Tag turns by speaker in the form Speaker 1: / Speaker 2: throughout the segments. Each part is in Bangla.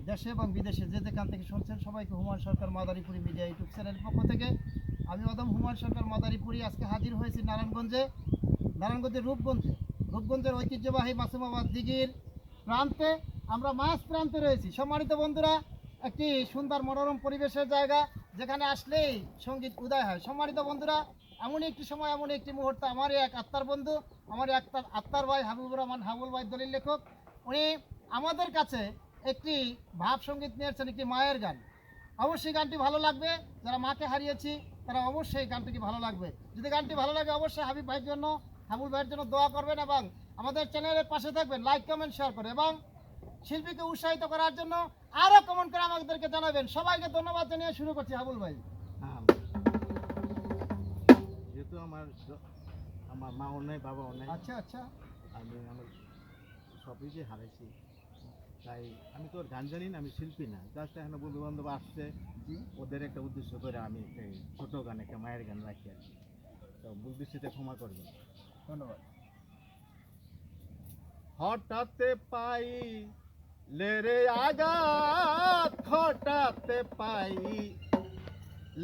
Speaker 1: দেশে এবং বিদেশে যে যেখান থেকে শুনছেন সবাইকে হুমায়ুন সরকার মাদারীপুরি মিডিয়া ইউটিউব চ্যানেলের পক্ষ থেকে আমি অদম হুমায়ুন সরকার মাদারীপুরি আজকে হাজির হয়েছি নারায়ণগঞ্জের রূপগঞ্জের ঐতিহ্যবাহী মাসুমাবাদ দিঘির প্রান্তে। আমরা মাছ প্রান্তে রয়েছি। সম্মানিত বন্ধুরা, একটি সুন্দর মনোরম পরিবেশের জায়গা, যেখানে আসলেই সঙ্গীত উদয় হয়। সম্মানিত বন্ধুরা, এমনই একটি সময়, এমন একটি মুহূর্ত, আমারই এক আত্মার বন্ধু, আমার এক আত্মার ভাই হাবিবুর রহমান হাবুল ভাই, দলিল লেখক, উনি আমাদের কাছে একটি ভাব সঙ্গীত নিয়েছেন, একটি মায়ের গান। অবশ্যই গানটি ভালো লাগবে। যারা মাকে হারিয়েছি তারা অবশ্যই গানটি ভালো লাগবে। যদি গানটি ভালো লাগে অবশ্যই হাবিব ভাইয়ের জন্য, হাবুল ভাইয়ের জন্য দোয়া করবেন এবং আমাদের চ্যানেলের পাশে থাকবেন, লাইক কমেন্ট শেয়ার করে, এবং শিল্পীকে উৎসাহিত করার জন্য আরও কমেন্ট করে আমাদেরকে জানাবেন। সবাইকে ধন্যবাদ জানিয়ে শুরু করছি। হাবুল ভাই,
Speaker 2: যেহেতু আমার মাও নেই, বাবাও নেই,
Speaker 1: আচ্ছা আচ্ছা,
Speaker 2: আমি আমার সবই যে হারাইছি, তাই আমি তো গান জানি না, আমি শিল্পী না। জাস্ট এখানে বন্ধু বান্ধব আসছে, ওদের একটা উদ্দেশ্য করে আমি একটা ছোটো গান, একটা মায়ের গান রাখি আর কি। তো ভুল দৃষ্টিতে ক্ষমা করবেন।
Speaker 1: ধন্যবাদ।
Speaker 2: হঠাৎ পাই লেরে আঘাত, হঠাৎ পাই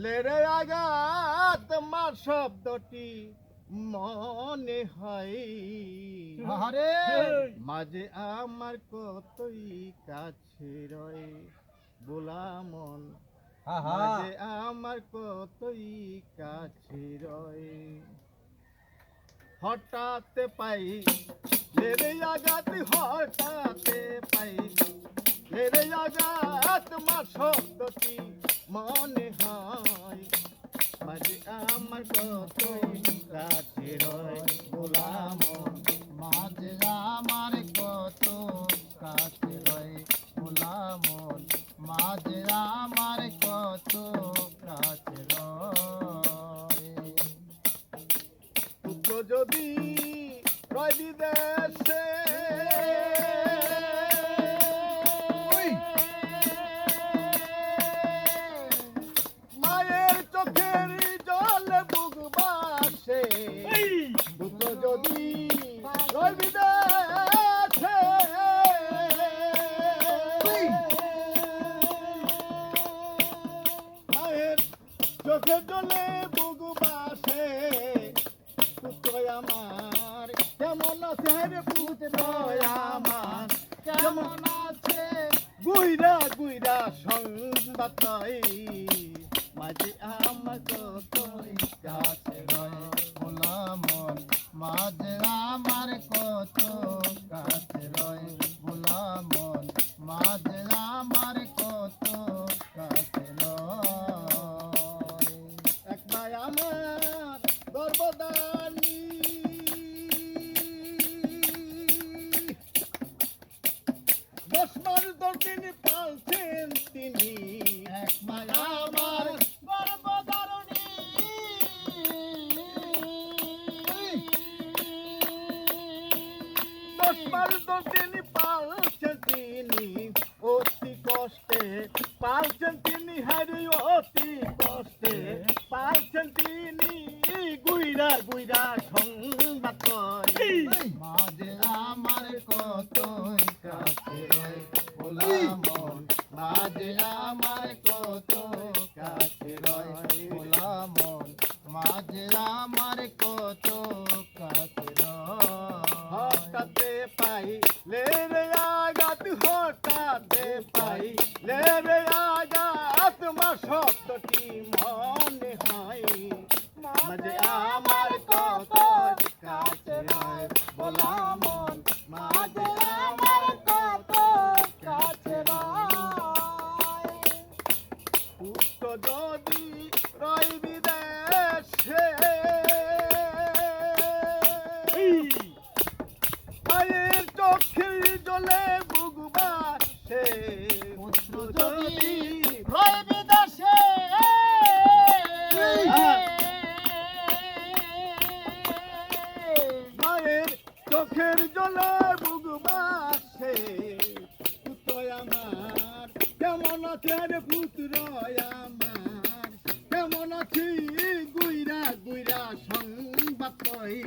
Speaker 2: লেরে আঘাত, মার শব্দটি মনে হয় মাঝে আমার কতই কাছে রয় বোলা মন, মাঝে আমার কতই কাছে রয়। হঠাৎ পাই লেরে আঘাত, হঠাৎ পাই লেরে আঘাত, মার শব্দটি মনে হয় মাঝে আমার কতই কাছে রয় বোলা মন,
Speaker 1: মাঝে আমার কত কাছে রয় বোলা মন, মাঝে আমার কত কাছে রয়।
Speaker 2: পুত্র যদি রয় বিদেশে, মায়ের চোখের জল বুক বাসে, পুত্র যদি রয় বিদেশে, মায়ের চোখের জলে বুক বাসে, পুত্র আমার কেমন আছে রে, পুত্র আমার কেমন আছে, গুইরা গুইরা সংবাদ পাই মাঝে আমার কতই কাছে রয়
Speaker 1: বোলা মন, মাঝে আমার কত কাছে রয় বোলা মন, মাঝে আমার কত কাছে রয়।
Speaker 2: এক ভাই আমার গর্বদানী, দশ মাস 10 দিন পালছেন তিনি,
Speaker 1: এক মায়া আমার গর্ভধারণী,
Speaker 2: 10 মাস 10 দিন পালছেন তিনি, অতি কষ্টে পালছেন তিনি, হারি অতি কষ্টে পালছেন তিনি, গুইরা গুইরা সংবাদ কয়
Speaker 1: মাঝে আমার কত কাছে রয় বোলা মন, মাঝে আমার কত কাছে রয় বোলা মন, মাঝে আমার কত কাছে রয়।
Speaker 2: হঠাৎ পাই লেরে আঘাত, হঠাৎ পাই লেরে আঘাত, মা শব্দটি মনে হয় মাঝে আমার কত কাছে রয় বোলা মন, মাঝে আমার কত কাছে রয়। পুত্র যদি রয় বিদেশে, মায়ের চোখের জলে বুক বাসে,
Speaker 1: পুত্র যদি রয় বিদেশে,
Speaker 2: মায়ের চোখের জলে বুক বাসে, পুত্র আমার কেমন আছে রে, পুত্র আমার কেমন আছি, গুইরা গুইরা সংবাদ কই